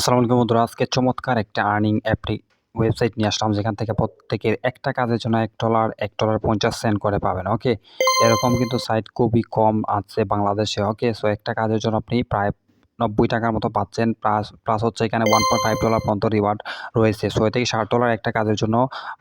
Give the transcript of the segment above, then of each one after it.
আসসালামু আলাইকুম বন্ধুরা, আজকে চমৎকার একটা আর্নিং ওয়েবসাইট নিয়ে আসলাম, যেখান থেকে প্রত্যেকের একটা কাজের জন্য $1.50 করে পাবেন। ওকে, এরকম কিন্তু সাইট খুবই কম আছে বাংলাদেশে। ওকে, সো একটা কাজের জন্য আপনি প্রায় $90 মতো পাচ্ছেন, প্লাস প্লাস হচ্ছে এখানে $1.5 পর্যন্ত রিওয়ার্ড রয়েছে। সো এ থেকে $60 একটা কাজের জন্য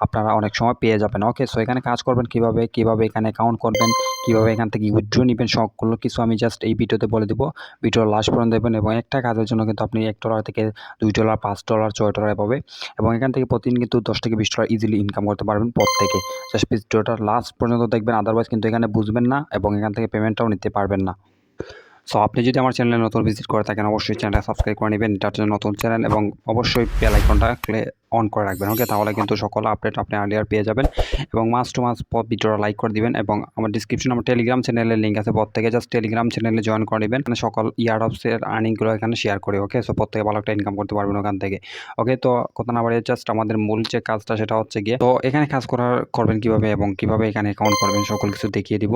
আপনারা অনেক সময় পেয়ে যাবেন। ওকে, সো এখানে কাজ করবেন কিভাবে এখানে অ্যাকাউন্ট করবেন, কিভাবে এখান থেকে উইথড্র নেবেন, সবগুলো কিছু আমি জাস্ট এই ভিডিওতে বলে দেবো। ভিডিওর লাস্ট পর্যন্ত দেবেন এবং একটা কাজের জন্য কিন্তু আপনি $1 থেকে $2, $5, $6 এভাবে, এবং এখান থেকে প্রতিদিন কিন্তু $10 থেকে $20 ইজিলি ইনকাম করতে পারবেন প্রত্যেকে। জাস্ট ভিডিওটা লাস্ট পর্যন্ত দেখবেন, আদারওয়াইজ কিন্তু এখানে বুঝবেন না এবং এখান থেকে পেমেন্টটাও নিতে পারবেন না। সো আপনি যদি আমার চ্যানেলে নতুন ভিজিট করে থাকেন, অবশ্যই চ্যানেলটা সাবস্ক্রাইব করে নেবেন, এটার জন্য নতুন চ্যানেল, এবং অবশ্যই বেল আইকনটা অন করে রাখবেন। ওকে, তাহলে কিন্তু সকল আপডেট আপনি আর্লিয়ার পেয়ে যাবেন। এবং মাস্ট টু মাস্ট ভিডিওটা লাইক করে দিবেন, এবং আমার ডিসক্রিপশনে আমার টেলিগ্রাম চ্যানেলের লিঙ্ক আছে, প্রত্যেকে জাস্ট টেলিগ্রাম চ্যানেলে জয়েন করে নেবেন। এখানে সকল ইয়ারডপসের আর্নিংগুলো এখানে শেয়ার করি। ওকে, সো প্রত্যেকে ভালো একটা ইনকাম করতে পারবেন ওখান থেকে। ওকে, তো কথা না বাড়িয়ে জাস্ট আমাদের মূল যে কাজটা সেটা হচ্ছে গিয়ে, তো এখানে কাজ করবেন কিভাবে এবং কিভাবে এখানে অ্যাকাউন্ট করবেন সকল কিছু দেখিয়ে দিব।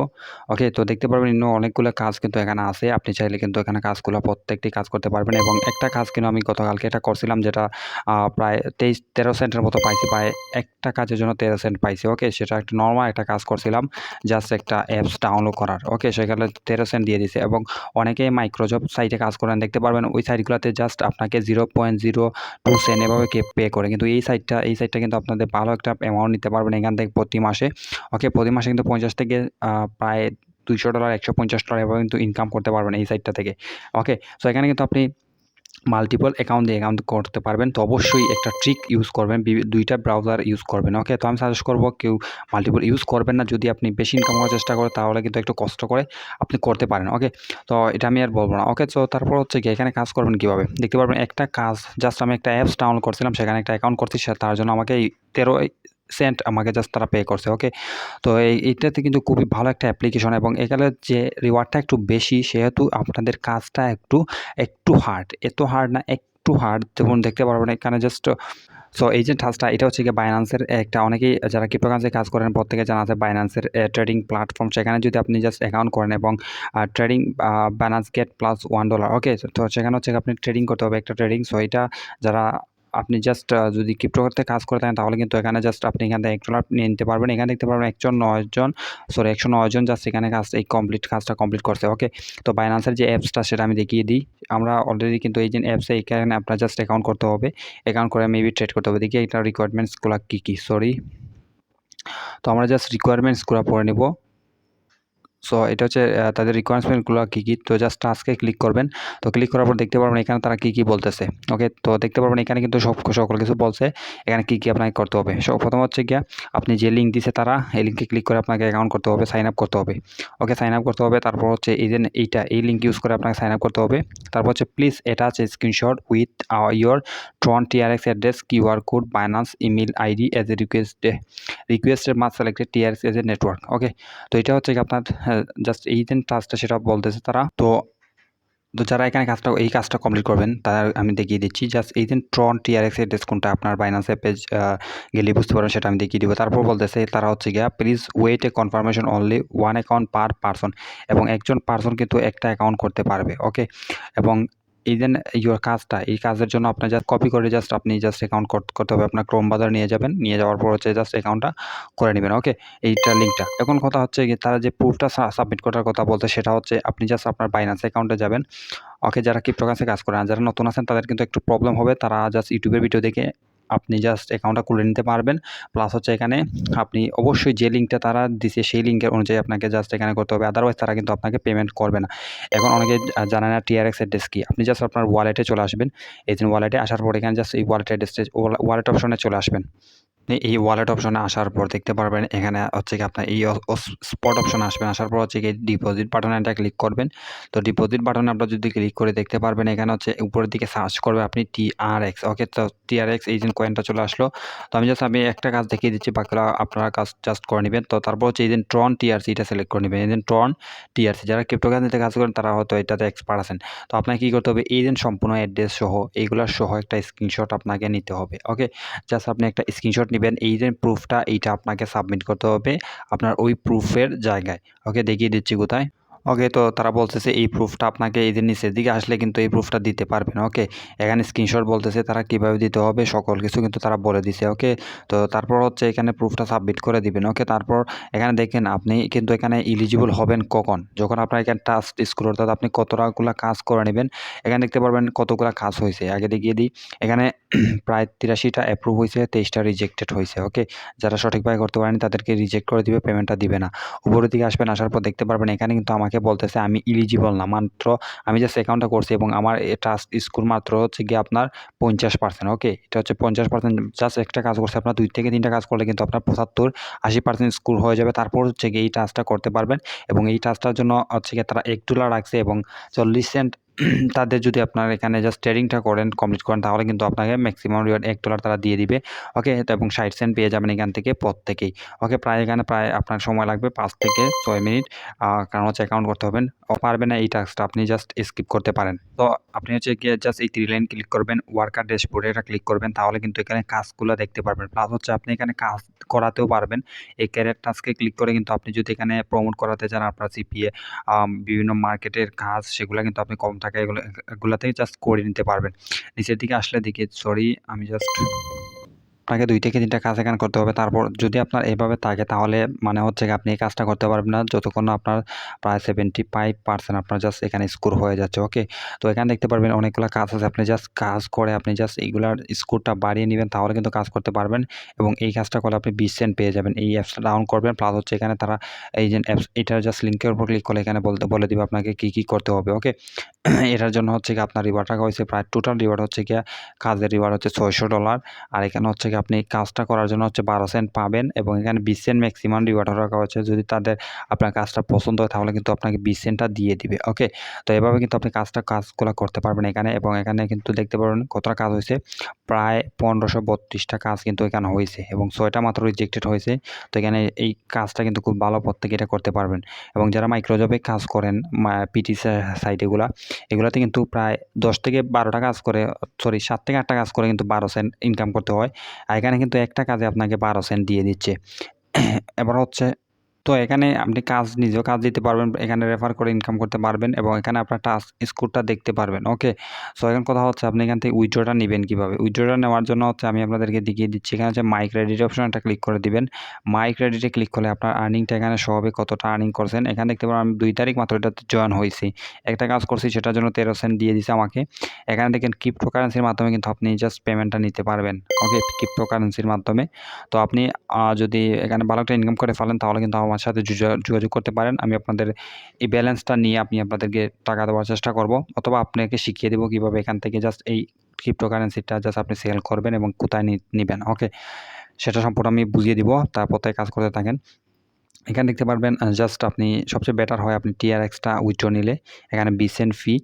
ওকে, তো দেখতে পারবেন অন্য অনেকগুলো কাজ কিন্তু এখানে আছে, আপনি চাইলে কিন্তু এখানে কাজগুলো প্রত্যেকটি কাজ করতে পারবেন। এবং একটা কাজ কিন্তু আমি গতকালকে এটা করছিলাম, যেটা প্রায় 13 সেন্টের মতো পাইছি, প্রায় একটা কাজের জন্য 13 সেন্ট পাইছি। ওকে, সেটা একটা নর্মাল একটা কাজ করছিলাম, জাস্ট একটা অ্যাপস ডাউনলোড করার। ওকে, সেখানে 13 সেন্ট দিয়ে দিছে। এবং অনেকেই মাইক্রোজব সাইটে কাজ করেন, দেখতে পারবেন ওই সাইটগুলোতে জাস্ট আপনাকে 0.02 সেন্ট এভাবে পে করে, কিন্তু এই সাইটটা কিন্তু আপনাদের ভালো একটা অ্যামাউন্ট নিতে পারবেন এখান থেকে প্রতি মাসে। ওকে, প্রতি মাসে কিন্তু 50 থেকে প্রায় $200, $150 এভাবে কিন্তু ইনকাম করতে পারবেন এই সাইটটা থেকে। ওকে, সো এখানে কিন্তু আপনি মাল্টিপল অ্যাকাউন্ট করতে পারবেন। তো অবশ্যই একটা ট্রিক ইউজ করবেন, দুইটা ব্রাউজার ইউজ করবেন। ওকে, তো আমি সাজেস্ট করবো কেউ মাল্টিপল ইউজ করবেন না। যদি আপনি বেশি ইনকাম করার চেষ্টা করেন, তাহলে কিন্তু একটু কষ্ট করে আপনি করতে পারেন। ওকে, তো এটা আমি আর বলবো না। ওকে, তো তারপর হচ্ছে কি, এখানে কাজ করবেন কীভাবে দেখতে পারবেন। একটা কাজ জাস্ট আমি একটা অ্যাপস ডাউনলোড করছিলাম, সেখানে একটা অ্যাকাউন্ট করছি, তার জন্য আমাকে 13 সেন্ট আমাকে জাস্ট তারা পে করছে। ওকে, তো এইটাতে কিন্তু খুবই ভালো একটা অ্যাপ্লিকেশন, এবং এখানে যে রিওয়ার্ডটা একটু বেশি, সেহেতু আপনাদের কাজটা একটু হার্ড, এত হার্ড না, একটু হার্ড। যেমন দেখতে পারবেন এখানে জাস্ট, সো এই যে টাস্কটা, এটা হচ্ছে গিয়ে বাইন্যান্সের একটা, অনেকেই যারা ক্রিপ্টোকারেন্সি কাজ করেন প্রত্যেকে জানা আছে বাইন্যান্সের ট্রেডিং প্ল্যাটফর্ম। সেখানে যদি আপনি জাস্ট অ্যাকাউন্ট করেন এবং ট্রেডিং বাইন্যান্স গেট প্লাস $1। ওকে, তো সেখানে হচ্ছে আপনি ট্রেডিং করতে হবে একটা ট্রেডিং। সো এটা যারা আপনি জাস্ট যদি ক্রিপ্টো করতে কাজ করে থাকেন, তাহলে কিন্তু এখানে জাস্ট আপনি এখান থেকে $1 নিয়ে নিতে পারবেন। এখানে দেখতে পারবেন 109 জন জাস্ট এখানে কাজটা কমপ্লিট করছে। ওকে, তো বাইন্যান্সের যে অ্যাপসটা সেটা আমি দেখিয়ে দিই। আমরা অলরেডি কিন্তু এই যে অ্যাপসে এখানে আপনার জাস্ট অ্যাকাউন্ট করতে হবে, অ্যাকাউন্ট করে মেবি ট্রেড করতে হবে। দেখি এটা রিকোয়ারমেন্টসগুলো কী সরি, তো আমরা জাস্ট রিকোয়ারমেন্টসগুলো পড়ে নেব। সো এটা হচ্ছে তাদের রিকোয়ারমেন্টগুলো কী। তো জাস্ট টাস্কে ক্লিক করবেন। তো ক্লিক করার পর দেখতে পারবেন এখানে তারা কী বলতেছে। ওকে, তো দেখতে পারবেন এখানে কিন্তু সকল কিছু বলছে, এখানে কী আপনাকে করতে হবে। প্রথম হচ্ছে গিয়া, আপনি যে লিঙ্ক দিছে তারা, এই লিঙ্কে ক্লিক করে আপনাকে অ্যাকাউন্ট করতে হবে, সাইন আপ করতে হবে। ওকে, সাইন আপ করতে হবে। তারপর হচ্ছে এই লিঙ্ক ইউজ করে আপনাকে সাইন আপ করতে হবে। তারপর হচ্ছে please attach a screenshot with your Tron TRX address, QR code, Binance email ID as a requested must selected TRX as a network. Okay, তো এটা হচ্ছে কি আপনার জাস্ট এই যে টাস্কটা সেটা বলতেছে তারা। তো যারা এখানে এই কাজটা কমপ্লিট করবেন, তারা আমি দেখিয়ে দিচ্ছি। জাস্ট এই যে ট্রন TRX অ্যাড্রেস কোনটা আপনার বাইন্যান্সের পেজ গেলে বুঝতে পারবেন, সেটা আমি দেখিয়ে দিব। তারপর বলতেছে তারা হচ্ছে গিয়া, please wait a confirmation only one account per person, এবং একজন পারসন কিন্তু একটা অ্যাকাউন্ট করতে পারবে। ওকে, এবং এই যে এই কাজের জন্য আপনার জাস্ট কপি করে আপনি অ্যাকাউন্ট করতে হবে। আপনার ক্রোম ব্রাউজার নিয়ে যাবেন, নিয়ে যাওয়ার পর হচ্ছে জাস্ট অ্যাকাউন্টটা করে নেবেন। ওকে, এইটা লিঙ্কটা। এখন কথা হচ্ছে কি, তারা যে প্রুফটা সাবমিট করার কথা বলতে, সেটা হচ্ছে আপনি জাস্ট আপনার বাইন্যান্স অ্যাকাউন্টে যাবেন। ওকে, যারা ক্রিপ্টোকারেন্সি কাজ করেন, যারা নতুন আছেন তাদের কিন্তু একটু প্রবলেম হবে। তারা জাস্ট ইউটিউবের ভিডিও দেখে আপনি জাস্ট অ্যাকাউন্টটা খুলে নিতে পারবেন। প্লাস হচ্ছে এখানে আপনি অবশ্যই যে লিঙ্কটা তারা দিছে সেই লিঙ্কের অনুযায়ী আপনাকে জাস্ট এখানে করতে হবে, আদারওয়াইজ তারা কিন্তু আপনাকে পেমেন্ট করবে না। এখন অনেকে জানে না TRX অ্যাড্রেস কি। আপনি জাস্ট আপনার ওয়ালেটে চলে আসবেন। এই যে ওয়ালেটে আসার পর এখানে জাস্ট এই ওয়ালেট অপশনে চলে আসবেন। এই ওয়ালেট অপশনে আসার পর দেখতে পারবেন এখানে হচ্ছে কি আপনার এই স্পট অপশনে আসবেন। আসার পর হচ্ছে কি ডিপোজিট বাটনে এটা ক্লিক করবেন। তো ডিপোজিট বাটনে আপনারা যদি ক্লিক করে দেখতে পারবেন এখানে হচ্ছে উপরের দিকে সার্চ করবে আপনি TRX। ওকে, তো TRX এই যে কয়েনটা চলে আসলো। তো আমি একটা কাজ দেখিয়ে দিচ্ছি, বাকিরা আপনারা কাজ জাস্ট করে নেবেন। তো তারপর হচ্ছে এই যে ট্রন TRC এটা সিলেক্ট করে নেবেন। এই যে ট্রন TRC, যারা ক্রিপ্টোকারেন্সিতে কাজ করেন তারা হয়তো এটাতে এক্সপার্ট আছেন। তো আপনাকে কী করতে হবে, এই যে সম্পূর্ণ অ্যাড্রেস সহ এইগুলোর সহ একটা স্ক্রিনশট আপনাকে নিতে হবে। ওকে, জাস্ট আপনি একটা স্ক্রিনশট নেবেন। এই যে প্রুফটা, এইটা আপনাকে সাবমিট করতে হবে আপনার ওই প্রুফের জায়গায়। ওকে, দেখিয়ে দিচ্ছি কোথায়। ওকে, তো তারা বলতেছে এই প্রুফটা আপনাকে এই যে নিচের দিকে আসলে কিন্তু এই প্রুফটা দিতে পারবেন। ওকে, এখানে স্ক্রিনশট বলতেছে তারা কিভাবে দিতে হবে সকল কিছু কিন্তু তারা বলে দিছে। ওকে, তো তারপর হচ্ছে এখানে প্রুফটা সাবমিট করে দিবেন। ওকে, তারপর এখানে দেখেন আপনি কিন্তু এখানে এলিজিবল হবেন কখন, যখন আপনার এখানে টাস্ক স্ক্রোল অর্থাৎ আপনি কতগুলা কাজ করে নেবেন। এখানে দেখতে পারবেন কতগুলা কাজ হয়েছে। আগে দেখিয়ে দিই, এখানে প্রায় 83টা অ্যাপ্রুভ হয়েছে, 23টা রিজেক্টেড হয়েছে। ওকে, যারা সঠিকভাবে করতে পারেনি তাদেরকে রিজেক্ট করে দিবে, পেমেন্টটা দিবে না। উপরের দিকে আসবেন, আসার পর দেখতে পারবেন এখানে কিন্তু আমাকে বলতেছে আমি ইলিজিবল না, মাত্র আমি জাস্ট অ্যাকাউন্টটা করছি এবং আমার টাস্ক স্কোর মাত্র হচ্ছে গিয়ে আপনার 50%। ওকে, এটা হচ্ছে 50%, জাস্ট একটা কাজ করছে। আপনার 2 থেকে 3টা কাজ করলে কিন্তু আপনার 75-80% স্কোর হয়ে যাবে। তারপর হচ্ছে গিয়ে এই টাস্কটা করতে পারবেন এবং এই টাস্কটার জন্য হচ্ছে গিয়ে তারা $1 রাখছে এবং 40 সেন্ট। তাদের যদি আপনার এখানে জাস্ট ট্রেডিংটা করেন, কমপ্লিট করেন, তাহলে কিন্তু আপনাকে ম্যাক্সিমাম রিওয়ার্ড $1 তারা দিয়ে দিবে। ওকে, এবং 60 সেন্ট পেয়ে যাবেন এখান থেকে প্রত্যেকেই। ওকে, এখানে প্রায় আপনার সময় লাগবে 5 থেকে 6 মিনিট, কারণ হচ্ছে অ্যাকাউন্ট করতে হবেন। পারবেন না এই টাস্কটা, আপনি জাস্ট স্কিপ করতে পারেন। তো আপনি হচ্ছে গিয়ে জাস্ট এই 3 লাইন ক্লিক করবেন, ওয়ার্কার ড্যাশবোর্ডে এটা ক্লিক করবেন, তাহলে কিন্তু এখানে কাজগুলো দেখতে পারবেন। প্লাস হচ্ছে আপনি এখানে কাজ করাতেও পারবেন। এই ক্যারিয়ার টাস্কে ক্লিক করে কিন্তু আপনি যদি এখানে প্রমোট করাতে চান আপনার সিপিএ, বিভিন্ন মার্কেটের কাজ, সেগুলো কিন্তু আপনি কম টাকায় এগুলাতেই জাস্ট করে নিতে পারবেন। নিচের দিকে আসলে দেখি, সরি আমি জাস্ট আপনাকে 2 থেকে 3টা কাজ এখানে করতে হবে। তারপর যদি আপনার এভাবে থাকে তাহলে মানে হচ্ছে গিয়ে আপনি এই কাজটা করতে পারবেন না যতক্ষণ না আপনার প্রায় 75% আপনার জাস্ট এখানে স্কোর হয়ে যাচ্ছে। ওকে, তো এখানে দেখতে পারবেন অনেকগুলো কাজ আছে। আপনি জাস্ট কাজ করে আপনি জাস্ট এইগুলার স্কোরটা বাড়িয়ে নেবেন, তাহলে কিন্তু কাজ করতে পারবেন এবং এই কাজটা করলে আপনি 20 সেন্ট পেয়ে যাবেন। এই অ্যাপসটা ডাউন করবেন, প্লাস হচ্ছে এখানে তারা এই যে অ্যাপস, এটার জাস্ট লিঙ্কের উপর ক্লিক করলে এখানে বলে দিবে আপনাকে কী করতে হবে। ওকে, এটার জন্য হচ্ছে গিয়ে আপনার রিওয়ার্ড রাখা হয়েছে, প্রায় টোটাল রিওয়ার্ড হচ্ছে গিয়ে কাজের রিওয়ার্ড হচ্ছে $600। আর এখানে হচ্ছে গিয়ে আপনি কাজটা করার জন্য হচ্ছে 12 সেন্ট পাবেন এবং এখানে 20 সেন্ট ম্যাক্সিমাম রিওয়ার্ড রাখা হচ্ছে। যদি তাদের আপনার কাজটা পছন্দ হয় তাহলে কিন্তু আপনাকে 20 সেন্টটা দিয়ে দিবে। ওকে, তো এভাবে কিন্তু আপনি কাজগুলো করতে পারবেন এখানে, এবং এখানে কিন্তু দেখতে পারবেন কতটা কাজ হয়েছে, প্রায় 1532টা কাজ কিন্তু এখানে হয়েছে এবং 6টা মাত্র রিজেক্টেড হয়েছে। তো এখানে এই কাজটা কিন্তু খুব ভালো, প্রত্যেকে এটা করতে পারবেন। এবং যারা মাইক্রোজবে কাজ করেন, পিটি সাইট এগুলাতে কিন্তু প্রায় 10 থেকে 12টা কাজ করে, সরি 7 থেকে 8টা কাজ করে কিন্তু 12 সেন্ট ইনকাম করতে হয়। আর এখানে কিন্তু একটা কাজে আপনাকে 12 সেন্ট দিয়ে দিচ্ছে। এবার হচ্ছে, তো এখানে আপনি নিজেও কাজ দিতে পারবেন, এখানে রেফার করে ইনকাম করতে পারবেন এবং এখানে আপনার টাস্ক স্কোরটা দেখতে পারবেন। ওকে, সো এখন কথা হচ্ছে আপনি এখান থেকে উইথড্রটা নেবেন কীভাবে। উইথড্রটা নেওয়ার জন্য হচ্ছে আমি আপনাদেরকে দেখিয়ে দিচ্ছি। এখানে হচ্ছে মাই ক্রেডিট অপশনটা ক্লিক করে দিবেন। মাই ক্রেডিটে ক্লিক করলে আপনার আর্নিংটা এখানে শো হবে, কতটা আর্নিং করছেন। এখানে দেখতে পারেন আমি 2 তারিখ মাত্র এটাতে জয়েন হয়েছি, একটা কাজ করছি সেটার জন্য 13 সেন্ট দিয়ে দিছে আমাকে। এখানে দেখেন ক্রিপ্টোকারেন্সির মাধ্যমে কিন্তু আপনি জাস্ট পেমেন্টটা নিতে পারবেন। ওকে, ক্রিপ্টোকারেন্সির মাধ্যমে। তো আপনি যদি এখানে ভালো একটা ইনকাম করে ফেলেন তাহলে কিন্তু আমার সাথে যোগাযোগ করতে পারেন। আমি আপনাদের এই ব্যালেন্সটা নিয়ে আপনাদেরকে টাকা দেওয়ার চেষ্টা করব, অথবা আপনাকে শিখিয়ে দেবো কীভাবে এখান থেকে জাস্ট এই ক্রিপ্টোকারেন্সিটা জাস্ট আপনি সেল করবেন এবং কোথায় নিবেন। ওকে, সেটা সম্পূর্ণ আমি বুঝিয়ে দিব, তারপর তাই কাজ করতে থাকেন। এখানে দেখতে পারবেন জাস্ট আপনি সবচেয়ে বেটার হয় আপনি টিআরএক্সটা উইথড্র নিলে এখানে 20 সেন্ট ফি,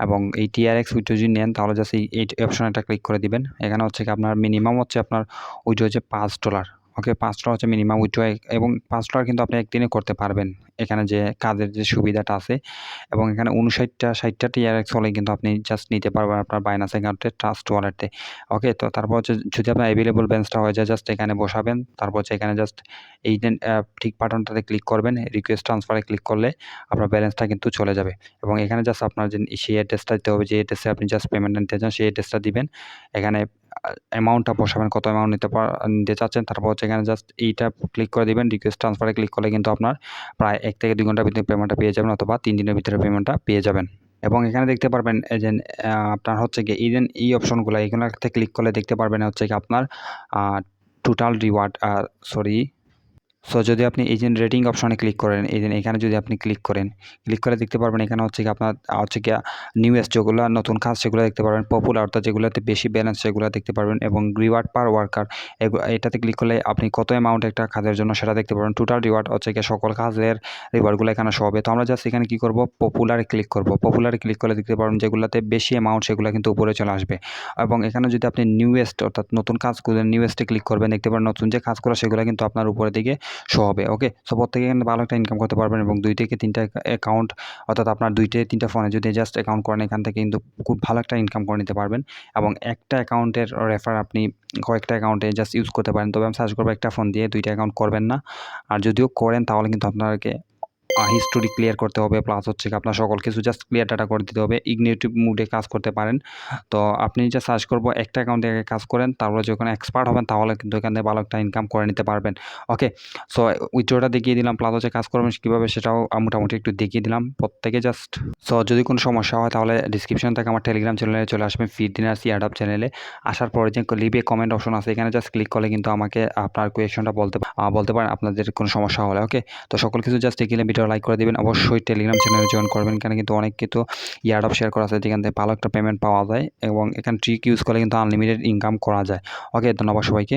এবং এই টিআরএক্স উইথড্র যদি নেন তাহলে জাস্ট এই অপশনটা ক্লিক করে দিবেন। এখানে হচ্ছে কি আপনার মিনিমাম হচ্ছে আপনার উইথড্র হচ্ছে $5। ওকে, $5 হচ্ছে মিনিমাম উইথড্র, এবং $5 কিন্তু আপনি একদিনে করতে পারবেন এখানে যে কাজের যে সুবিধাটা আছে। এবং এখানে 59-60টা টিআরএক্স হলেই কিন্তু আপনি জাস্ট নিতে পারবেন আপনার বাইনান্স অ্যাকাউন্টে, ট্রাস্ট ওয়ালেটে। ওকে, তো তারপর হচ্ছে যদি আপনার অ্যাভেলেবল ব্যালেন্সটা হয়ে যায় জাস্ট এখানে বসাবেন, তারপর হচ্ছে এখানে জাস্ট এই দেন ঠিক বাটনটাতে ক্লিক করবেন, রিকোয়েস্ট ট্রান্সফারে ক্লিক করলে আপনার ব্যালেন্সটা কিন্তু চলে যাবে। এবং এখানে জাস্ট আপনার যে সেই অ্যাড্রেসটা দিতে হবে, যে অ্যাড্রেসে আপনি জাস্ট পেমেন্ট নিতে চান সেই অ্যাড্রেসটা দিবেন। এখানে অ্যামাউন্টটা বসাবেন, কত অ্যামাউন্ট নিতে চাচ্ছেন। তারপর হচ্ছে এখানে জাস্ট এইটা ক্লিক করে দিবেন, রিকোয়েস্ট ট্রান্সফারে ক্লিক করলে কিন্তু আপনার প্রায় 1 থেকে 2 ঘন্টার ভিতরে পেমেন্টটা পেয়ে যাবেন, অথবা 3 দিনের ভিতরে পেমেন্টটা পেয়ে যাবেন। এবং এখানে দেখতে পারবেন এই যে আপনার হচ্ছে গিয়ে এই অপশনগুলো, এগুলোতে ক্লিক করলে দেখতে পারবেন হচ্ছে কি আপনার টোটাল রিওয়ার্ড, সরি। সো যদি আপনি এই যে রেটিং অপশনে ক্লিক করেন, এই যে এখানে যদি আপনি ক্লিক করে দেখতে পারবেন এখানে হচ্ছে কি আপনার হচ্ছে গিয়ে নিউয়েস্ট যেগুলো নতুন কাজ সেগুলো দেখতে পারবেন, পপুলার অর্থাৎ যেগুলোতে বেশি ব্যালেন্স সেগুলো দেখতে পারবেন, এবং রিওয়ার্ড পার ওয়ার্কার এটাতে ক্লিক করলে আপনি কত অ্যামাউন্ট একটা কাজের জন্য সেটা দেখতে পারবেন। টোটাল রিওয়ার্ড হচ্ছে গিয়ে সকল কাজের রিওয়ার্ডগুলো এখানে শো হবে। তো আমরা জাস্ট এখানে কী করবো, পপুলারে ক্লিক করবো। পপুলারে ক্লিক করলে দেখতে পারবেন যেগুলোতে বেশি অ্যামাউন্ট সেগুলো কিন্তু উপরে চলে আসবে। এবং এখানে যদি আপনি নিউয়েস্ট অর্থাৎ নতুন কাজগুলো নিউয়েস্টে ক্লিক করবেন, দেখতে পারেন নতুন যে কাজগুলো সেগুলো কিন্তু আপনার উপরের দিকে শো হবে। ওকে, সো প্রত্যেকে কিন্তু ভালো একটা ইনকাম করতে পারবেন, এবং 2 থেকে 3টা অ্যাকাউন্ট অর্থাৎ আপনার 2 থেকে 3টা ফোনে যদি জাস্ট অ্যাকাউন্ট করেন এখান থেকে কিন্তু খুব ভালো একটা ইনকাম করে নিতে পারবেন। এবং একটা অ্যাকাউন্টের রেফার আপনি কয়েকটা অ্যাকাউন্টে জাস্ট ইউজ করতে পারেন। তবে আমি সাজেস্ট করবো একটা ফোন দিয়ে 2টা অ্যাকাউন্ট করবেন না, আর যদিও করেন তাহলে কিন্তু আপনাকে হিস্টোরি ক্লিয়ার করতে হবে, প্লাস হচ্ছে কি আপনার সকল কিছু জাস্ট ক্লিয়ার ডাটা করে দিতে হবে। ইগনিটিভ মুডে কাজ করতে পারেন। তো আপনি যে সার্চ করবো একটা অ্যাকাউন্ট থেকে কাজ করেন, তারপরে যখন এক্সপার্ট হবেন তাহলে কিন্তু এখান থেকে ভালো একটা ইনকাম করে নিতে পারবেন। ওকে, সো উইথড্রটা দেখিয়ে দিলাম, প্লাস হচ্ছে কাজ করবেন কীভাবে সেটাও মোটামুটি একটু দেখিয়ে দিলাম প্রত্যেকে জাস্ট। সো যদি কোনো সমস্যা হয় তাহলে ডিসক্রিপশন থেকে আমার টেলিগ্রাম চ্যানেলে চলে আসবেন, ফিড ডিনার্স ইয়ারডাপ চ্যানেলে। আসার পরে যে লিভে কমেন্ট অপশন আছে এখানে জাস্ট ক্লিক করলে কিন্তু আমাকে আপনার কোয়েশনটা বলতে পারেন আপনাদের কোনো সমস্যা হলে। ওকে, তো সকল কিছু জাস্ট এগিয়ে ভিডিও লাইক করে দেবেন, অবশ্যই টেলিগ্রাম চ্যানেলে জয়েন করবেন। এখানে কিন্তু অনেক কিছু ইয়ারডাপ শেয়ার করা আছে যেখান থেকে ভালো একটা পেমেন্ট পাওয়া যায় এবং এখানে ট্রিক ইউজ করলে কিন্তু আনলিমিটেড ইনকাম করা যায়। ওকে, ধন্যবাদ সবাইকে।